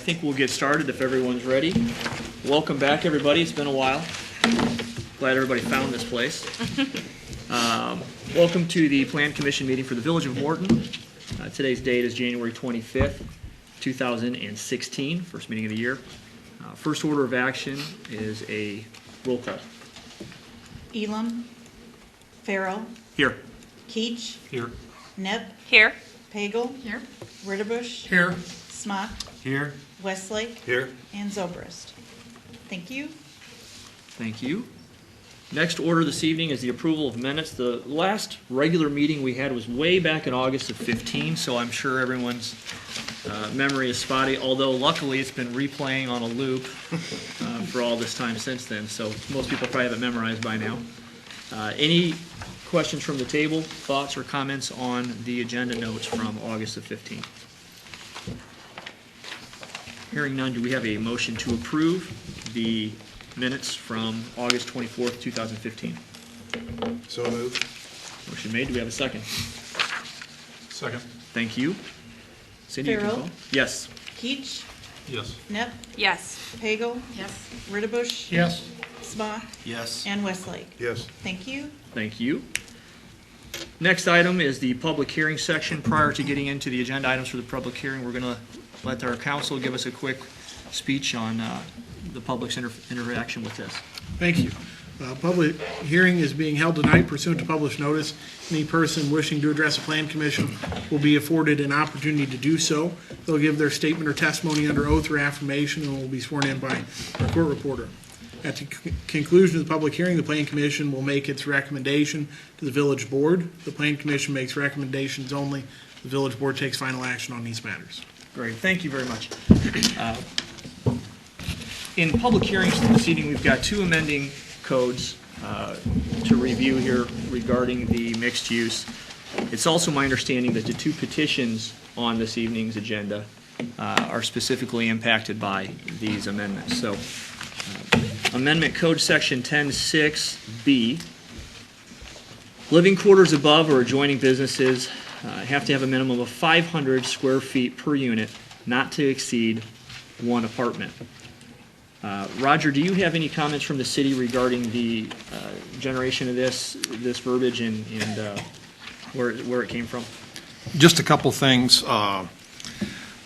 think we'll get started if everyone's ready. Welcome back, everybody. It's been a while. Glad everybody found this place. Welcome to the Plan Commission meeting for the Village of Morton. Today's date is January 25th, 2016, first meeting of the year. First order of action is a roll call. Elam. Farrell. Here. Keach. Here. Knepp. Here. Pagel. Here. Ritterbusch. Here. Smock. Here. Westlake. Here. And Zobrist. Thank you. Thank you. Next order this evening is the approval of minutes. The last regular meeting we had was way back in August of 15, so I'm sure everyone's memory is spotty, although luckily it's been replaying on a loop for all this time since then, so most people probably have it memorized by now. Any questions from the table, thoughts or comments on the agenda notes from August of 15? Hearing none, do we have a motion to approve the minutes from August 24th, 2015? So moved. Motion made. Do we have a second? Second. Thank you. Cindy, you can Farrell? call. Yes. Keach. Yes. Knepp. Yes. Pagel. Yes. Ritterbusch. Yes. Smock. Yes. And Westlake. Yes. Thank you. Thank you. Next item is the public hearing section. Prior to getting into the agenda items for the public hearing, we're going to let our council give us a quick speech on the public's interaction with this. Thank you. Public hearing is being held tonight pursuant to published notice. Any person wishing to address the Plan Commission will be afforded an opportunity to do so. They'll give their statement or testimony under oath or affirmation and will be sworn in by our court reporter. At the conclusion of the public hearing, the Plan Commission will make its recommendation to the Village Board. The Plan Commission makes recommendations only. The Village Board takes final action on these matters. Great. Thank you very much. In public hearings this evening, we've got two amending codes to review here regarding the mixed use. It's also my understanding that the two petitions on this evening's agenda are specifically impacted by these amendments. So, Amendment Code Section 10.6B. Living quarters above or adjoining businesses have to have a minimum of 500 square feet per unit, not to exceed one apartment. Roger, do you have any comments from the city regarding the generation of this verbiage and where it came from? Just a couple things.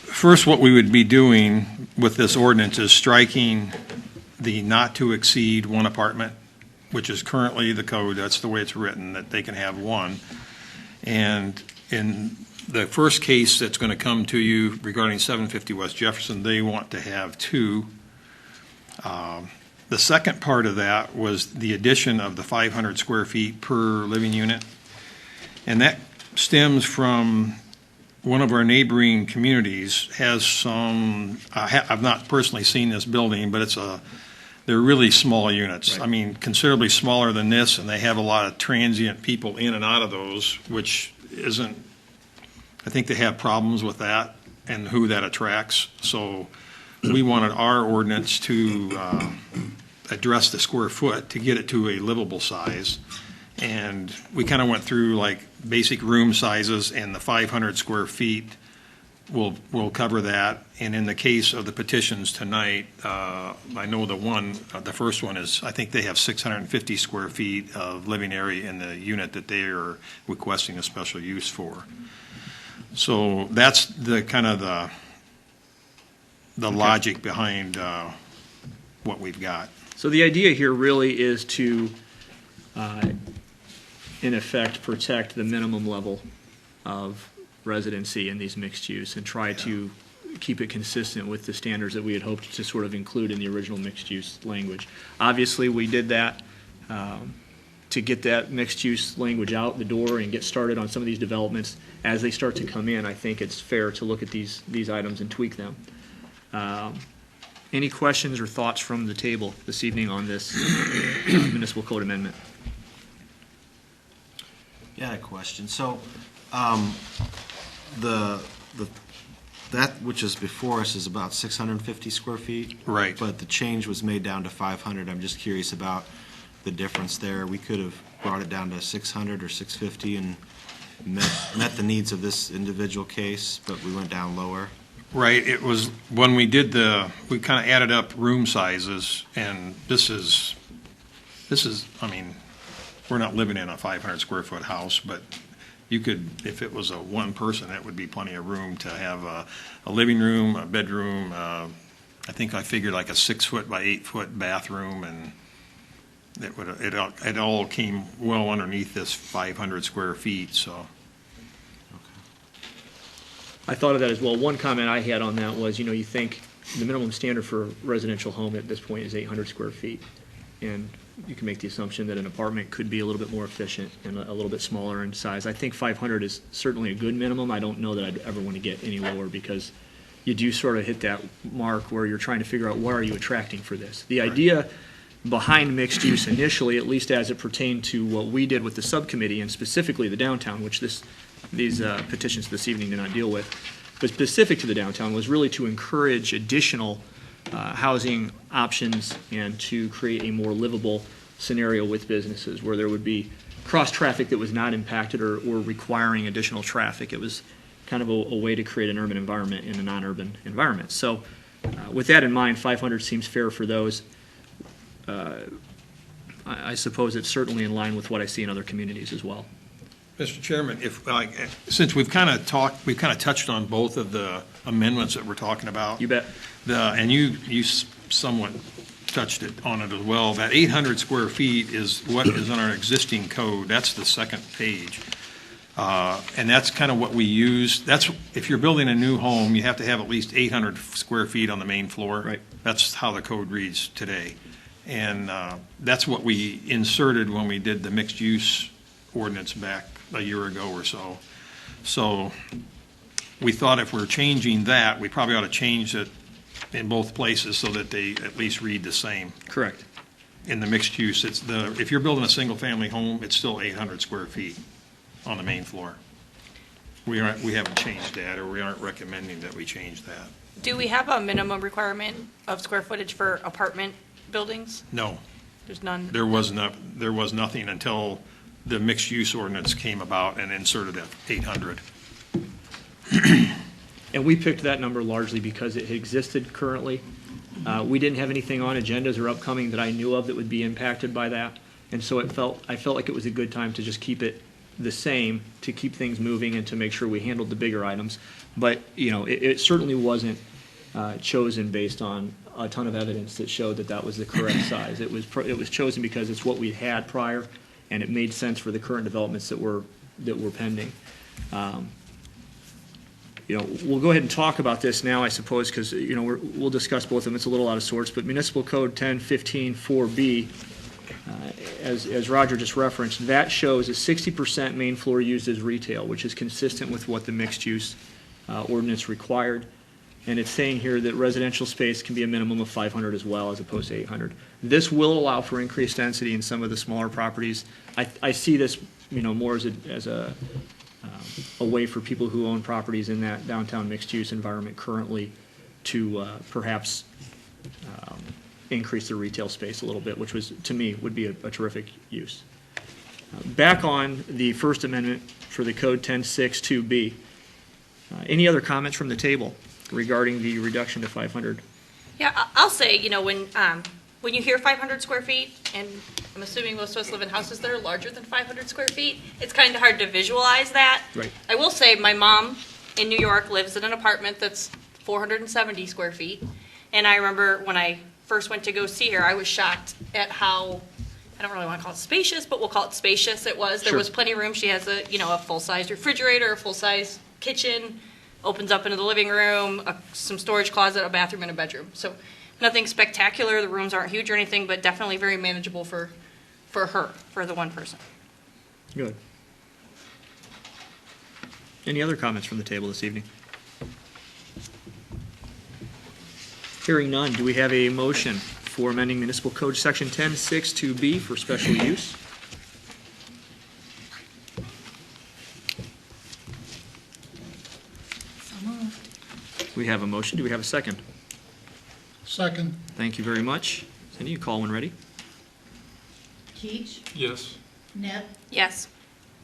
First, what we would be doing with this ordinance is striking the not to exceed one apartment, which is currently the code. That's the way it's written, that they can have one. And in the first case that's going to come to you regarding 750 West Jefferson, they want to have two. The second part of that was the addition of the 500 square feet per living unit. And that stems from one of our neighboring communities has some, I've not personally seen this building, but they're really small units. Right. I mean, considerably smaller than this, and they have a lot of transient people in and out of those, which isn't, I think they have problems with that and who that attracts. So we wanted our ordinance to address the square foot to get it to a livable size. And we kind of went through like basic room sizes, and the 500 square feet will cover that. And in the case of the petitions tonight, I know the first one is, I think they have 650 square feet of living area in the unit that they are requesting a special use for. So that's the kind of the logic behind what we've got. So the idea here really is to, in effect, protect the minimum level of residency in these mixed use and try to keep it consistent with the standards that we had hoped to sort of include in the original mixed use language. Obviously, we did that to get that mixed use language out the door and get started on some of these developments. As they start to come in, I think it's fair to look at these items and tweak them. Any questions or thoughts from the table this evening on this municipal code amendment? Yeah, I had a question. So, that which is before us is about 650 square feet. Right. But the change was made down to 500. I'm just curious about the difference there. We could have brought it down to 600 or 650 and met the needs of this individual case, but we went down lower. Right, it was, when we did we kind of added up room sizes, and this is, I mean, we're not living in a 500 square foot house, but you could, if it was a one person, that would be plenty of room to have a living room, a bedroom, I think I figured like a 6-foot by 8-foot bathroom, and it all came well underneath this 500 square feet, so. I thought of that as well. One comment I had on that was, you think the minimum standard for a residential home at this point is 800 square feet. And you can make the assumption that an apartment could be a little bit more efficient and a little bit smaller in size. I think 500 is certainly a good minimum. I don't know that I'd ever want to get any lower, because you do sort of hit that mark where you're trying to figure out what are you attracting for this. The idea behind mixed use initially, at least as it pertained to what we did with the subcommittee, and specifically the downtown, which these petitions this evening did not deal with, but specific to the downtown, was really to encourage additional housing options and to create a more livable scenario with businesses where there would be cross-traffic that was not impacted or requiring additional traffic. It was kind of a way to create an urban environment in a non-urban environment. So with that in mind, 500 seems fair for those. I suppose it's certainly in line with what I see in other communities as well. Mr. Chairman, since we've kind of touched on both of the amendments that we're talking about. You bet. And you somewhat touched on it as well. That 800 square feet is what is on our existing code. That's the second page. And that's kind of what we use. If you're building a new home, you have to have at least 800 square feet on the main floor. Right. That's how the code reads today. And that's what we inserted when we did the mixed use ordinance back a year ago or so. So we thought if we're changing that, we probably ought to change it in both places so that they at least read the same. Correct. In the mixed use, if you're building a single family home, it's still 800 square feet on the main floor. We haven't changed that, or we aren't recommending that we change that. Do we have a minimum requirement of square footage for apartment buildings? No, There's none? there was nothing until the mixed use ordinance came about and inserted at 800. And we picked that number largely because it existed currently. We didn't have anything on agendas or upcoming that I knew of that would be impacted by that. And so I felt like it was a good time to just keep it the same, to keep things moving and to make sure we handled the bigger items. But, it certainly wasn't chosen based on a ton of evidence that showed that was the correct size. It was chosen because it's what we had prior, and it made sense for the current developments that were pending. We'll go ahead and talk about this now, I suppose, because we'll discuss both of them. It's a little out of sorts, but Municipal Code 1015-4B, as Roger just referenced, that shows a 60% main floor used as retail, which is consistent with what the mixed-use ordinance required. And it's saying here that residential space can be a minimum of 500 as well, as opposed to 800. This will allow for increased density in some of the smaller properties. I see this, more as a way for people who own properties in that downtown mixed-use environment currently to perhaps increase their retail space a little bit, which to me, would be a terrific use. Back on the First Amendment for the Code 10.6.2b. Any other comments from the table regarding the reduction to 500? Yeah, I'll say, when you hear 500 square feet, and I'm assuming most of us live in houses that are larger than 500 square feet, it's kind of hard to visualize that. Right. I will say my mom in New York lives in an apartment that's 470 square feet, and I remember when I first went to go see her, I was shocked at how, I don't really want to call it spacious, but we'll call it spacious it was. There Sure. was plenty of room. She has a full-size refrigerator, a full-size kitchen, opens up into the living room, some storage closet, a bathroom, and a bedroom. So nothing spectacular. The rooms aren't huge or anything, but definitely very manageable for her, for the one person. Good. Any other comments from the table this evening? Hearing none, do we have a motion for amending Municipal Code Section 10.6.2b for special use? We have a motion. Do we have a second? Second. Thank you very much. Cindy, you call when ready. Keach, Yes. Nip, Yes.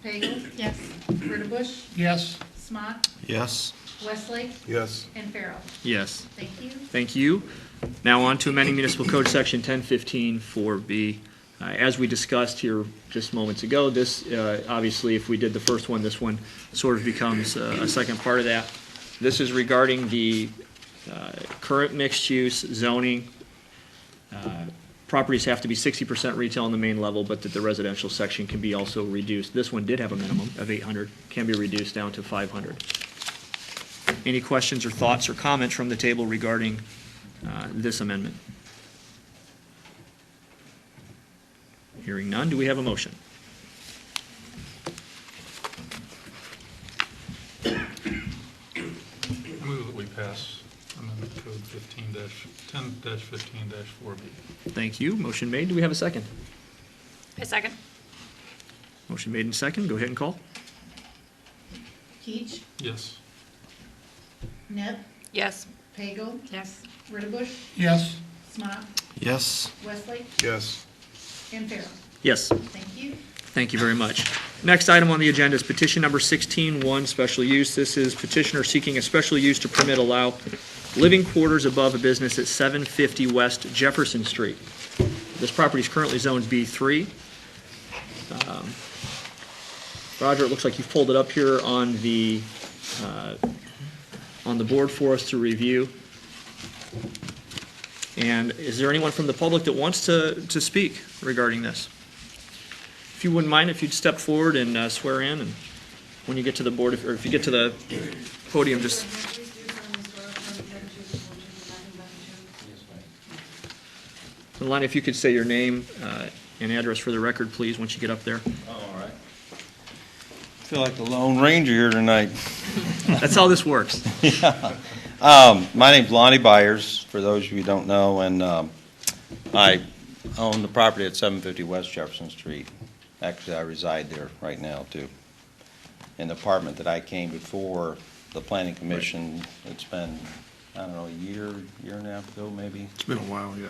Pagel. Yes. Ritterbush, Yes. Smock, Yes. Westlake, Yes. and Farrell. Yes. Thank you. Thank you. Now on to amending Municipal Code Section 1015 4B. As we discussed here just moments ago, this, obviously, if we did the first one, this one sort of becomes a second part of that. This is regarding the current mixed-use zoning. Properties have to be 60% retail on the main level, but that the residential section can be also reduced. This one did have a minimum of 800, can be reduced down to 500. Any questions or thoughts or comments from the table regarding this amendment? Hearing none, do we have a motion? Move that we pass amendment code 10-15-4B. Thank you. Motion made. Do we have a second? A second. Motion made and second. Go ahead and call. Keach, Yes. Net, Yes. Pagel, Yes. Rittenbush, Yes. Smock, Yes. Westlake, Yes. and Farrell. Yes. Thank you. Thank you very much. Next item on the agenda is petition number 16-1, special use. This is petitioner seeking a special use to permit allow living quarters above a business at 750 West Jefferson Street. This property is currently zoned B3. Roger, it looks like you've pulled it up here on the board for us to review. And is there anyone from the public that wants to speak regarding this? If you wouldn't mind, if you'd step forward and swear in, and when you get to the board, or if you get to the podium, just. Lonnie, if you could say your name and address for the record, please, once you get up there. All right. I feel like the Lone Ranger here tonight. That's how this works. My name's Lonnie Byers, for those of you who don't know, and I own the property at 750 West Jefferson Street. Actually, I reside there right now, too. In the apartment that I came before the planning commission, it's been, I don't know, a year and a half ago, maybe. It's been a while, yeah.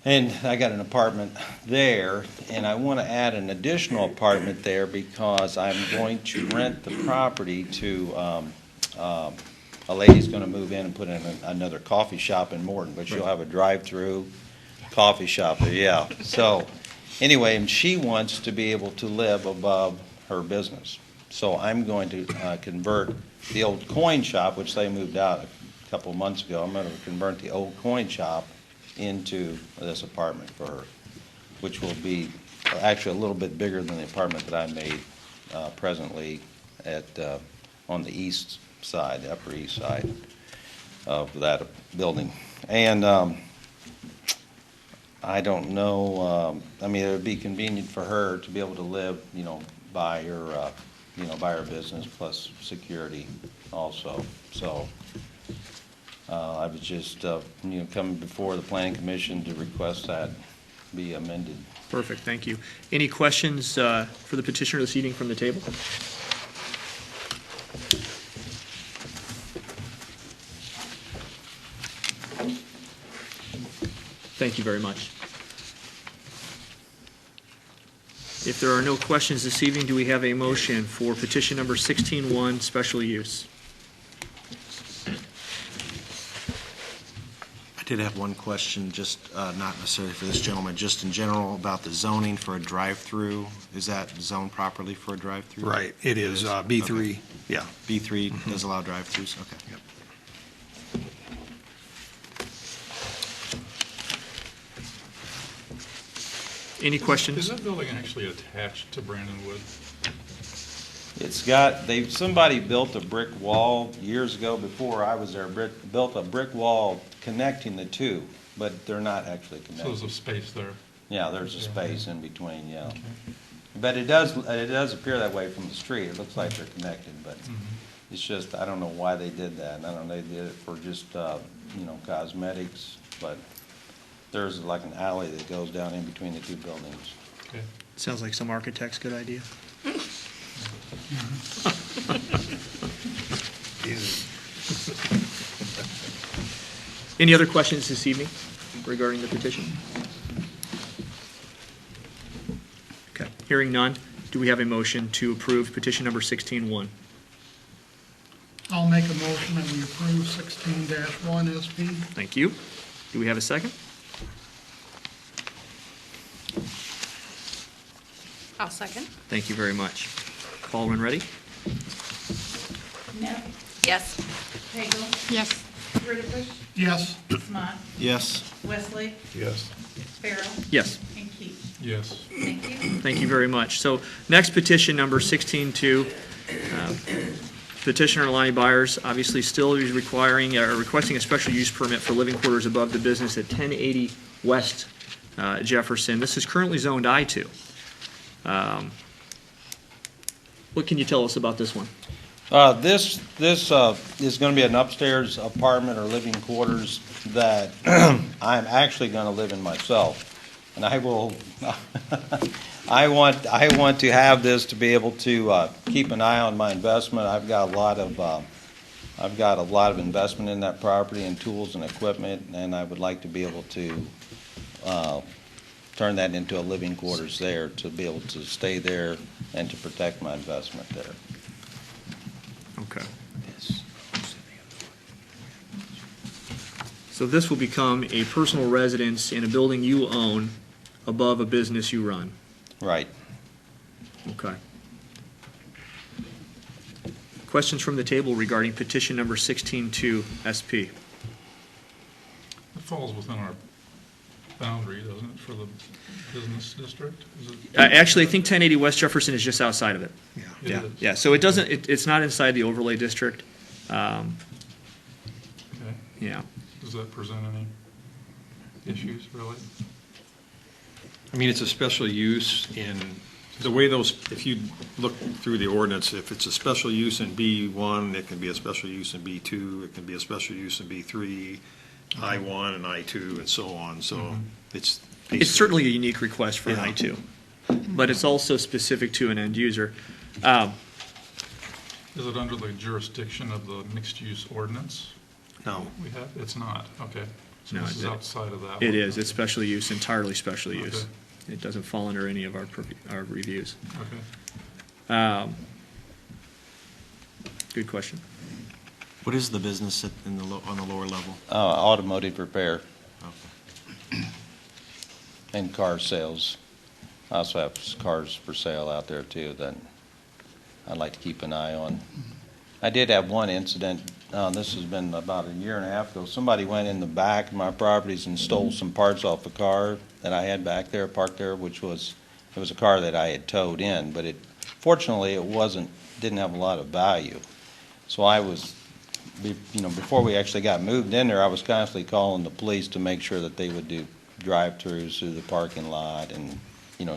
And I got an apartment there, and I want to add an additional apartment there because I'm going to rent the property to, a lady's going to move in and put in another coffee shop in Morton, but she'll have a drive-through coffee shop there, yeah. So, anyway, and she wants to be able to live above her business. So I'm going to convert the old coin shop, which they moved out a couple of months ago. I'm going to convert the old coin shop into this apartment for her, which will be actually a little bit bigger than the apartment that I made presently at on the east side, the upper east side of that building. And I don't know, I mean, it would be convenient for her to be able to live, by her, by her business plus security also. So I was just, coming before the planning commission to request that be amended. Perfect, thank you. Any questions for the petitioner this evening from the table? Thank you very much. If there are no questions this evening, do we have a motion for petition number 16-1, special use? I did have one question, just not necessarily for this gentleman, just in general about the zoning for a drive-through. Is that zoned properly for a drive-through? Right, it is B3, Okay. yeah. B3 does allow drive-throughs? Okay. Yep. Any questions? Is that building actually attached to Brandon Wood? It's got, somebody built a brick wall years ago before I was there, built a brick wall connecting the two, but they're not actually So connected. there's a space there. Yeah, there's a Yeah. space in between, yeah. But it does appear that way from the street. It looks like they're connected, but it's just, I don't know why they did that. I don't know, they did it for just, cosmetics, but there's like an alley that goes down in between the two buildings. Okay. Sounds like some architect's good idea. Any other questions this evening regarding the petition? Okay, hearing none, do we have a motion to approve petition number 16-1? I'll make a motion that we approve 16-1 SP. Thank you. Do we have a second? I'll second. Thank you very much. Call when ready. Knapp, Yes. Pagel, Yes. Ritterbusch, Yes. Smock, Yes. Westlake, Yes. Farrell, Yes. and Keith. Yes. Thank you. Thank you very much. So next petition, number 16-2, petitioner Lonnie Byers obviously still is requesting a special use permit for living quarters above the business at 1080 West Jefferson. This is currently zoned I2. What can you tell us about this one? This is going to be an upstairs apartment or living quarters that I'm actually going to live in myself. And I will, I want to have this to be able to keep an eye on my investment. I've got a lot of investment in that property and tools and equipment, and I would like to be able to turn that into a living quarters there, to be able to stay there and to protect my investment there. Okay. So this will become a personal residence in a building you own above a business you run. Right. Okay. Questions from the table regarding petition number 16-2 SP? It falls within our boundary, doesn't it, for the business district? Is it? Actually, I think 1080 West Jefferson is just outside of it. It Yeah, is. yeah. So it doesn't. It's not inside the overlay district. Okay. Yeah. Does that present any issues, really? I mean, it's a special use in, the way those, if you look through the ordinance, if it's a special use in B1, it can be a special use in B2, it can be a special use in B3, I1 and I2 and so on, so it's. It's certainly a unique request for an Yeah. I2, but it's also specific to an end user. Is it under the jurisdiction of the mixed-use ordinance No. we have? It's not, okay. So No, this is it- outside of that It one. is. It's special use, entirely special use. Okay. It doesn't fall under any of our reviews. Okay. Good question. What is the business on the lower level? Automotive repair Okay. and car sales. I also have cars for sale out there too that I'd like to keep an eye on. I did have one incident, this has been about a year and a half ago. Somebody went in the back of my properties and stole some parts off a car that I had back there, parked there, it was a car that I had towed in, but fortunately it didn't have a lot of value. So I was, before we actually got moved in there, I was constantly calling the police to make sure that they would do drive-throughs through the parking lot and,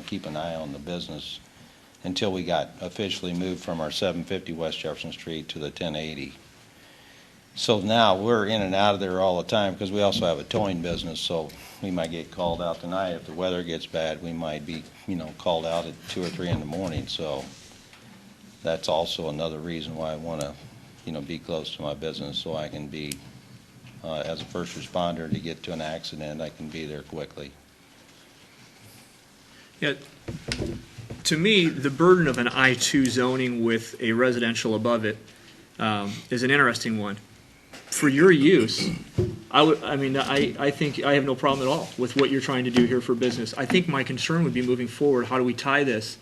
keep an eye on the business until we got officially moved from our 750 West Jefferson Street to the 1080. So now we're in and out of there all the time because we also have a towing business, so we might get called out tonight. If the weather gets bad, we might be, called out at 2 or 3 in the morning. So that's also another reason why I want to, be close to my business so I can be, as a first responder to get to an accident, I can be there quickly. Yeah. To me, the burden of an I2 zoning with a residential above it is an interesting one. For your use, I think I have no problem at all with what you're trying to do here for business. I think my concern would be moving forward, how do we tie this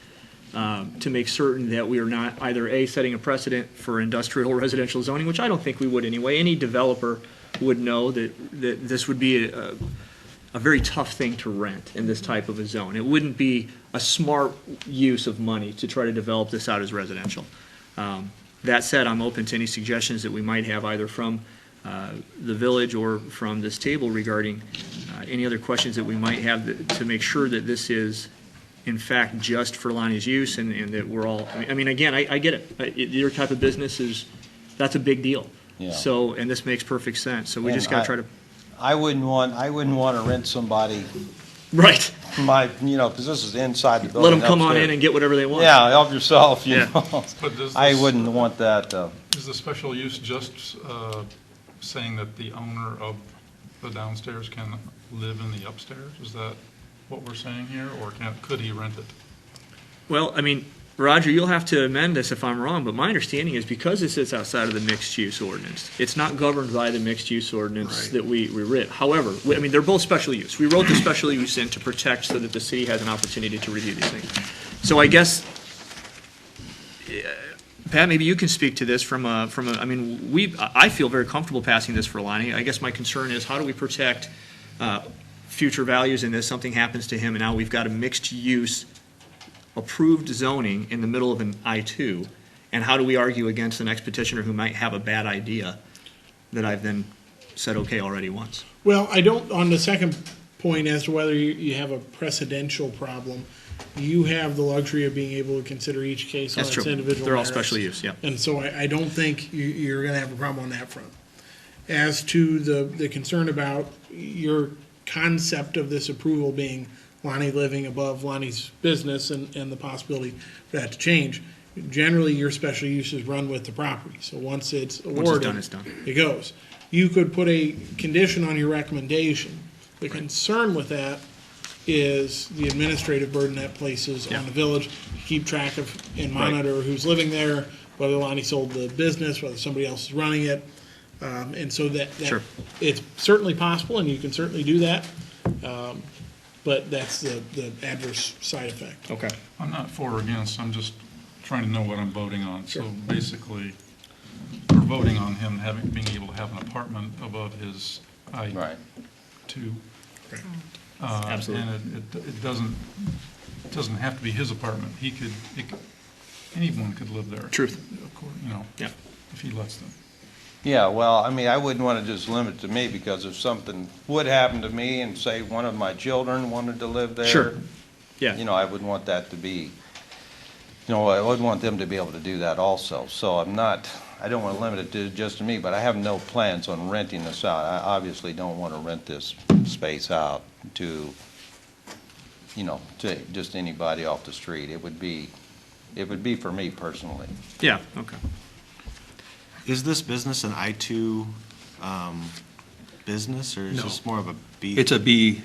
to make certain that we are not either A, setting a precedent for industrial or residential zoning, which I don't think we would anyway. Any developer would know that this would be a very tough thing to rent in this type of a zone. It wouldn't be a smart use of money to try to develop this out as residential. That said, I'm open to any suggestions that we might have either from the village or from this table regarding any other questions that we might have to make sure that this is, in fact, just for Lonnie's use and that we're all, again, I get it. Your type of business that's a big deal. Yeah. So, and this makes perfect sense. So we just got to try to. I wouldn't want to rent somebody Right. because this is inside the building. Let them come on upstairs. in and get whatever they want. Yeah, help yourself, you Yeah. know. But does I this- wouldn't want that, Is the special use just saying that the owner of the downstairs can live in the upstairs? Is that what we're saying here, or could he rent it? Well, Roger, you'll have to amend this if I'm wrong, but my understanding is because this is outside of the mixed-use ordinance, it's not governed by the mixed-use ordinance Right. that we writ. However, I mean, they're both special use. We wrote the special use in to protect so that the city has an opportunity to review these things. So I guess, Pat, maybe you can speak to this from a, I mean, I feel very comfortable passing this for Lonnie. I guess my concern is how do we protect future values in this? Something happens to him and now we've got a mixed-use approved zoning in the middle of an I-2, and how do we argue against the next petitioner who might have a bad idea that I've then said okay already once? Well, I don't, on the second point as to whether you have a precedential problem, you have the luxury of being able to consider each case on That's its true. individual They're all merits. special use, yeah. And so I don't think you're gonna have a problem on that front. As to the concern about your concept of this approval being Lonnie living above Lonnie's business and the possibility for that to change, generally your special use is run with the property. So once it's awarded. Once it's done, it's done. It goes. You could put a condition on your recommendation. The concern with that is the administrative burden that places Yeah. on the village to keep track of and Right. monitor who's living there, whether Lonnie sold the business, whether somebody else is running it. And so that Sure. it's certainly possible, and you can certainly do that. But that's the adverse side effect. Okay. I'm not for or against, I'm just trying to know what I'm voting on. So Sure. basically, we're voting on him being able to have an apartment above his I-2. Right. Absolutely. And it doesn't have to be his apartment. Anyone could live there. Truth. You know, Yeah. if he lets them. Yeah, well, I mean, I wouldn't want to just limit it to me, because if something would happen to me and say one of my children wanted to live there. Sure. Yeah. You know, I wouldn't want that to be, you know, I would want them to be able to do that also. So I don't want to limit it to just to me, but I have no plans on renting this out. I obviously don't want to rent this space out to, you know, to just anybody off the street. It would be for me personally. Yeah, okay. Is this business an I-2 business, or is No. this more of a B? It's a B,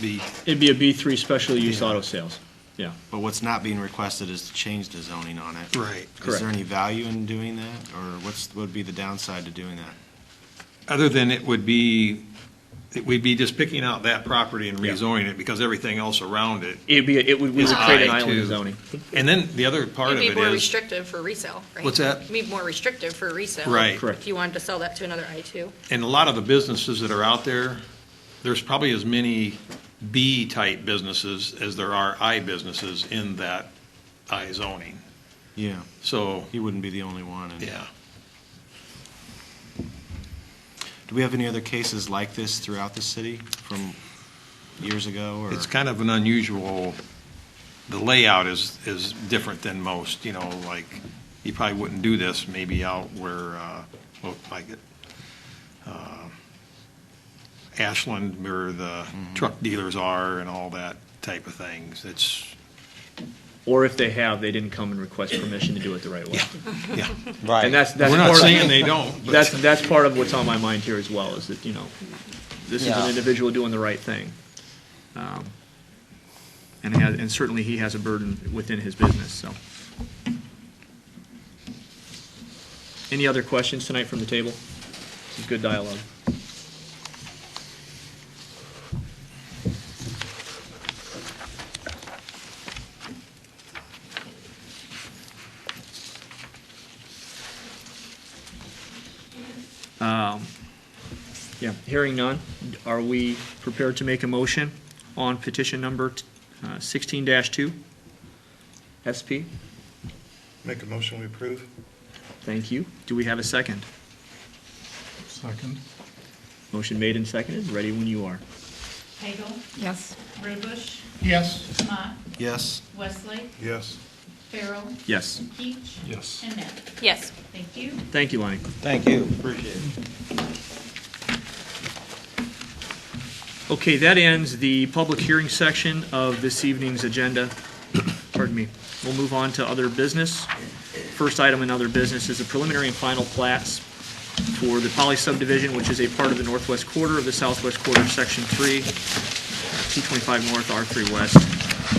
It'd be a B3 special use Yeah. auto sales. Yeah. But what's not being requested is to change the zoning on it. right. Is there any value in doing that, or what would be the downside to doing that? Other than we'd be just picking out that property and Yeah. rezoning it, because everything else around it. We would It's create an I island of too. zoning. And then the other part of It'd it be more is, restrictive for resale, right? What's that? It'd be more restrictive for resale. Right. Correct. If you wanted to sell that to another I-2. and a lot of the businesses that are out there, there's probably as many B-type businesses as there are I businesses in that I zoning. Yeah, So, he wouldn't be the only one. And yeah. do we have any other cases like this throughout the city from years ago, or? It's kind of an unusual, the layout is different than most, you know, like, you probably wouldn't do this maybe out where, Ashland, where the truck dealers are and all that type of things. It's, Or if they have, they didn't come and request permission to do it the right way. yeah. Right. And that's We're part not of- saying they don't, but That's part of what's on my mind here as well, is that, you know, this is Yeah. an individual doing the right thing. And certainly he has a burden within his business, so. Any other questions tonight from the table? This is good dialogue. Yeah, hearing none, are we prepared to make a motion on petition number 16-2? SP? Make a motion, we approve. Thank you. Do we have a second? Second. Motion made and seconded, ready when you are. Hagel, Yes. Riddibush, Yes. Mott, Yes. Westlake, Yes. Farrell, Yes. Keach, Yes. and Net. Yes. Thank you. Thank you, Lonnie. Thank you, appreciate it. Okay, that ends the public hearing section of this evening's agenda. Pardon me. We'll move on to other business. First item in other business is the preliminary and final plats for the Poly subdivision, which is a part of the northwest quarter of the southwest quarter, section 3, 225 north, R3 west.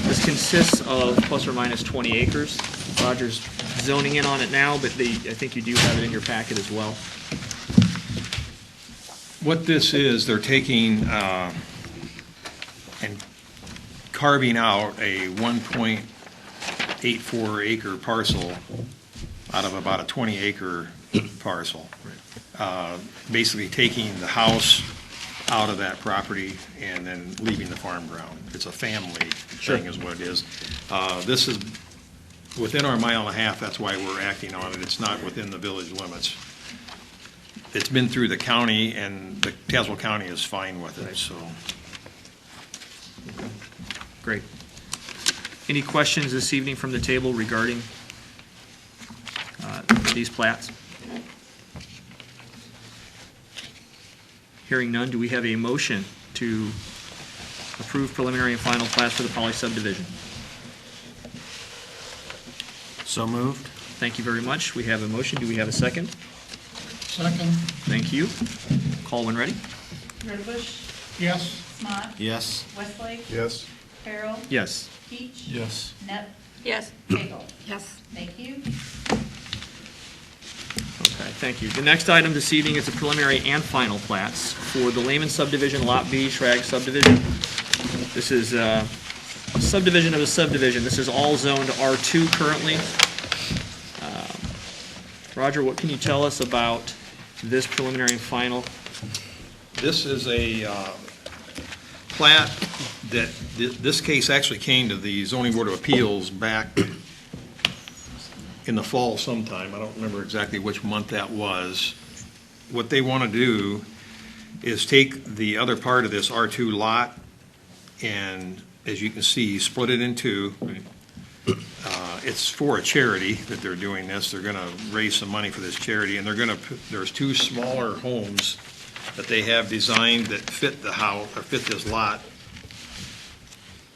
This consists of plus or minus 20 acres. Roger's zoning in on it now, but I think you do have it in your packet as well. What this is, they're taking and carving out a 1.84 acre parcel out of about a 20 acre parcel. Basically taking the house out of that property and then leaving the farm ground. It's a family thing is what it is. This is within our mile and a half, that's why we're acting on it. It's not within the village limits. It's been through the county, and the Tazewell County is fine with it, so. Great. Any questions this evening from the table regarding these plats? Hearing none, do we have a motion to approve preliminary and final plats for the Poly subdivision? So moved? Thank you very much. We have a motion. Do we have a second? Second, Thank you. Call when ready. Rodebush, yes. Smott, Yes. Westlake, Yes. Farrell, Yes. Peach, Yes. Net, Yes. Pagel. Yes. Thank you. Okay, thank you. The next item this evening is the preliminary and final plats for the Lehman subdivision, Lot B, Schrag subdivision. This is a subdivision of a subdivision. This is all zoned R2 currently. Roger, what can you tell us about this preliminary and final? This is a plat that, this case actually came to the zoning board of appeals back in the fall sometime. I don't remember exactly which month that was. What they want to do is take the other part of this R2 lot and, as you can see, split it in two. It's for a charity that they're doing this. They're going to raise some money for this charity, and they're going to, there's two smaller homes that they have designed that fit the house, or fit this lot.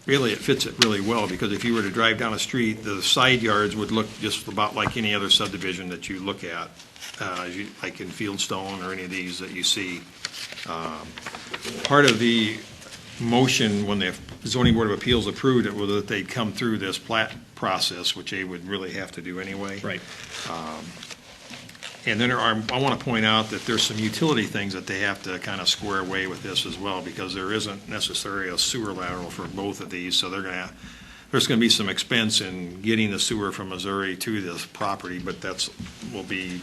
Really, it fits it really well, because if you were to drive down the street, the side yards would look just about like any other subdivision that you look at, like in Fieldstone or any of these that you see. Part of the motion when the zoning board of appeals approved it was that they'd come through this plat process, which they would really have to do anyway. Right. And then I want to point out that there's some utility things that they have to kind of square away with this as well, because there isn't necessarily a sewer lateral for both of these, so there's going to be some expense in getting the sewer from Missouri to this property, but will be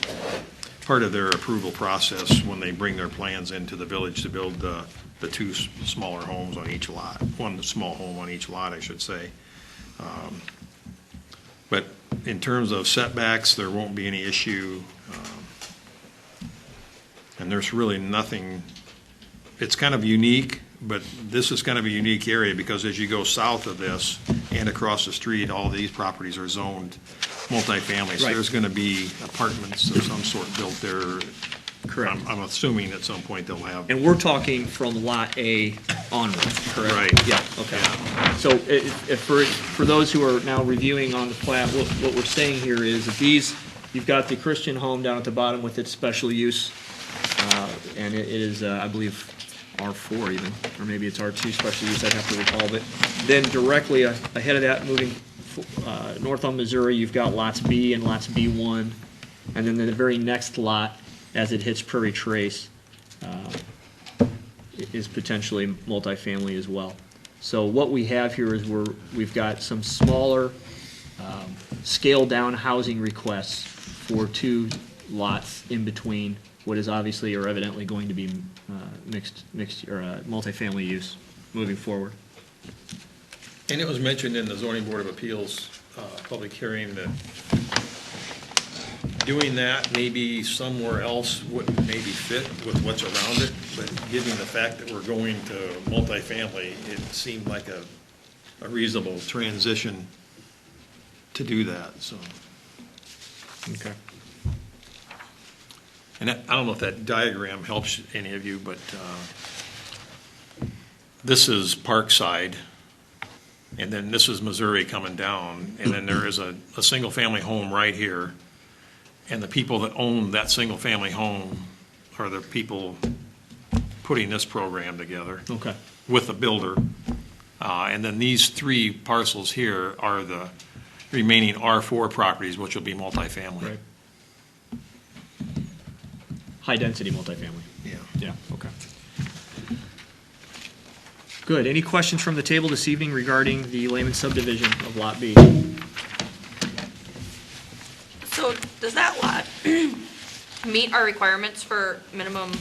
part of their approval process when they bring their plans into the village to build the two smaller homes on each lot, one small home on each lot, I should say. But in terms of setbacks, there won't be any issue. And there's really nothing, it's kind of unique, but this is kind of a unique area because as you go south of this and across the street, all these properties are zoned multifamily. So Right. there's going to be apartments of some sort built there. Correct. I'm assuming at some point they'll have. And we're talking from Lot A onward, correct? Right. Yeah, okay. So if for those who are now reviewing on the plat, what we're saying here is that these, you've got the Christian home down at the bottom with its special use, and it is, I believe, R4 even, or maybe it's R2 special use, I'd have to recall. But then directly ahead of that, moving north on Missouri, you've got lots B and lots B1, and then the very next lot, as it hits Prairie Trace, is potentially multifamily as well. So what we have here is we've got some smaller, scaled-down housing requests for two lots in between what is obviously or evidently going to be mixed or multifamily use moving forward. And it was mentioned in the zoning board of appeals public hearing that doing that maybe somewhere else wouldn't maybe fit with what's around it, but given the fact that we're going to multifamily, it seemed like a reasonable transition to do that, so. Okay. And I don't know if that diagram helps any of you, but this is Parkside, and then this is Missouri coming down, and then there is a single-family home right here, and the people that own that single-family home are the people putting this program together Okay. with the builder. And then these 3 parcels here are the remaining R4 properties, which will be multifamily. Right. High-density multifamily. Yeah. Yeah, okay. Good. Any questions from the table this evening regarding the Lehman subdivision of Lot B? So does that lot meet our requirements for minimum?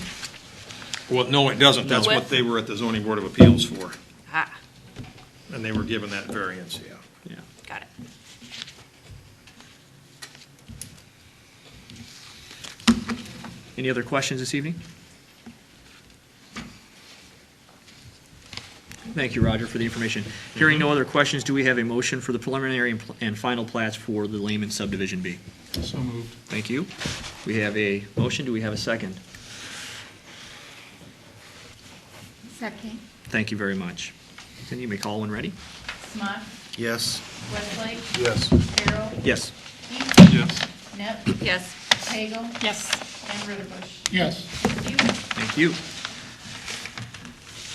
Well, no, it doesn't. That's No. what they were at the zoning board of appeals for, Ah, and they were given that variance, yeah. Yeah. got it. Any other questions this evening? Thank you, Roger, for the information. Hearing no other questions, do we have a motion for the preliminary and final plats for the Lehman subdivision B? So moved. Thank you. We have a motion. Do we have a second? Second. Thank you very much. Then you may call when ready. Smock. Yes. Westlake. Yes. Carroll. Yes. Keith. Yes. Net. Yes. Pagel. Yes. And Ritterbusch. yes, Thank you. Thank you.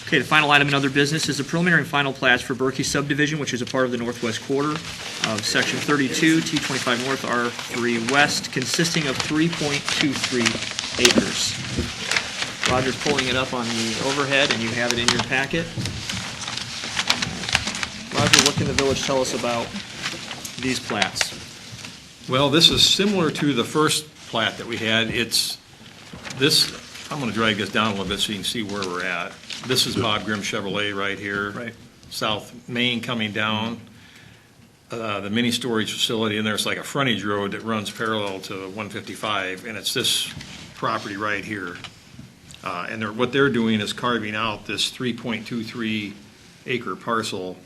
Okay, the final item in other business is the preliminary and final plats for Berkey subdivision, which is a part of the northwest quarter of Section 32, T25 North, R3 West, consisting of 3.23 acres. Roger's pulling it up on the overhead, and you have it in your packet. Roger, what can the village tell us about these plats? Well, this is similar to the first plat that we had. It's this, I'm going to drag this down a little bit so you can see where we're at. This is Bob Grimm Chevrolet right here. Right. South Main coming down. The mini storage facility, and there's like a frontage road that runs parallel to 155, and it's this property right here. And what they're doing is carving out this 3.23 acre parcel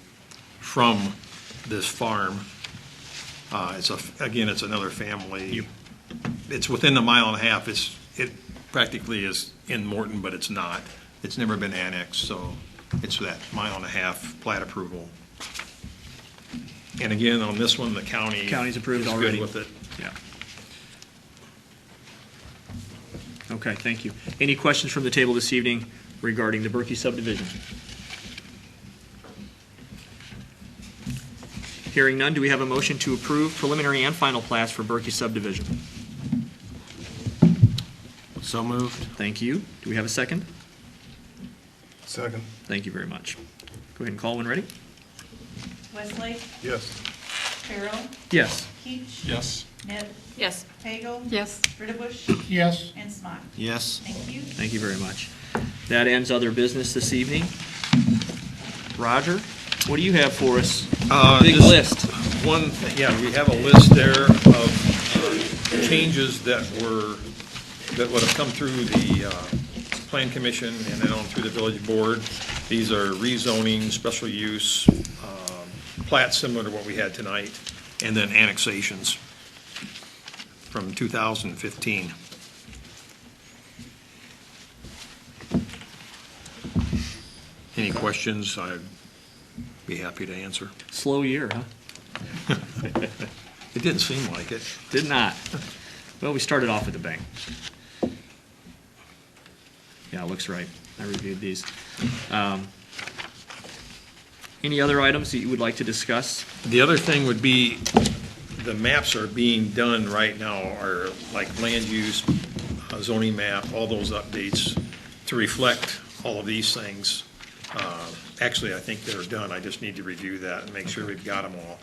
from this farm. Again, it's another family. It's within a mile and a half. It practically is in Morton, but it's not. It's never been annexed, so it's that mile and a half plat approval. And again, on this one, the county. County's approved is already. good with it. Yeah. Okay, thank you. Any questions from the table this evening regarding the Berkey subdivision? Hearing none, do we have a motion to approve preliminary and final plats for Berkey subdivision? So moved. Thank you. Do we have a second? Second. Thank you very much. Go ahead and call when ready. Westlake. Yes. Carroll. Yes. Keith. Yes. Net. Yes. Pagel. Yes. Ritterbusch. yes. And Smock. Yes. Thank you. Thank you very much. That ends other business this evening. Roger, what do you have for us? Big Just list. One, yeah, we have a list there of changes that would have come through the Plan Commission and then on through the village board. These are rezoning, special use, plats similar to what we had tonight, and then annexations from 2015. Any questions? I'd be happy to answer. Slow year, huh? It didn't seem like it. Did not. Well, we started off with a bang. Yeah, it looks right. I reviewed these. Any other items that you would like to discuss? The other thing would be, the maps are being done right now, are like land use, zoning map, all those updates to reflect all of these things. Actually, I think they're done. I just need to review that and make sure we've got them all.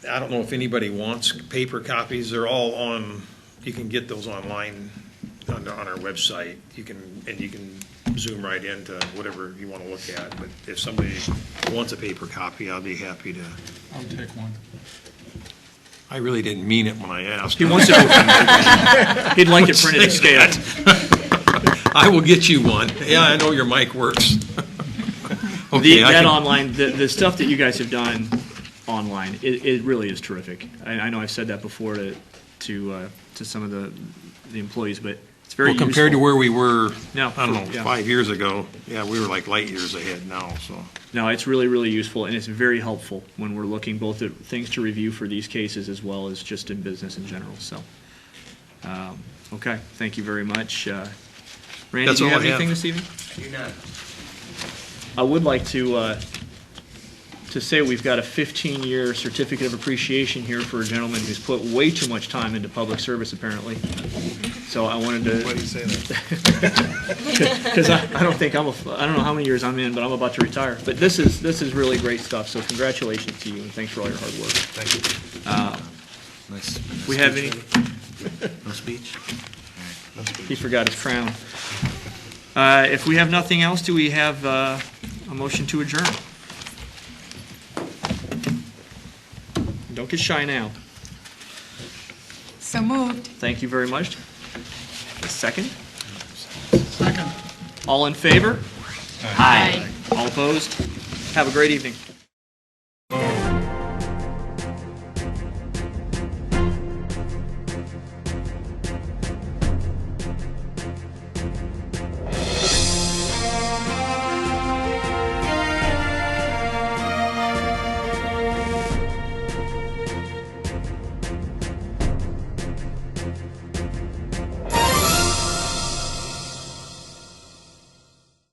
I don't know if anybody wants paper copies. They're all on, you can get those online on our website. You can zoom right into whatever you want to look at. But if somebody wants a paper copy, I'll be happy to. I'll take one. I really didn't mean it when I asked. He wants it open. He'd like it printed and scaled. I will get you one. Yeah, I know your mic works. Okay, That online, the stuff that you guys have done online, it really is terrific. I know I've said that before to some of the employees, but it's very useful. compared to where we were, No, I don't know, yeah. 5 years ago, yeah, we were like light years ahead now, so. No, it's really, really useful, and it's very helpful when we're looking both at things to review for these cases as well as just in business in general, so. Okay, thank you very much. Randy, That's do you all have I have. anything this evening? Do not. I would like to to say we've got a 15-year certificate of appreciation here for a gentleman who's put way too much time into public service, apparently. So I wanted to. Why do you say that? Because I don't think I don't know how many years I'm in, but I'm about to retire. But this is really great stuff, so congratulations to you, and thanks for all your hard work. Thank you. Nice. We have any, No speech? he forgot his crown. If we have nothing else, do we have a motion to adjourn? Don't get shy now. So moved. Thank you very much. A second? Second. All in favor? Aye. All opposed? Have a great evening.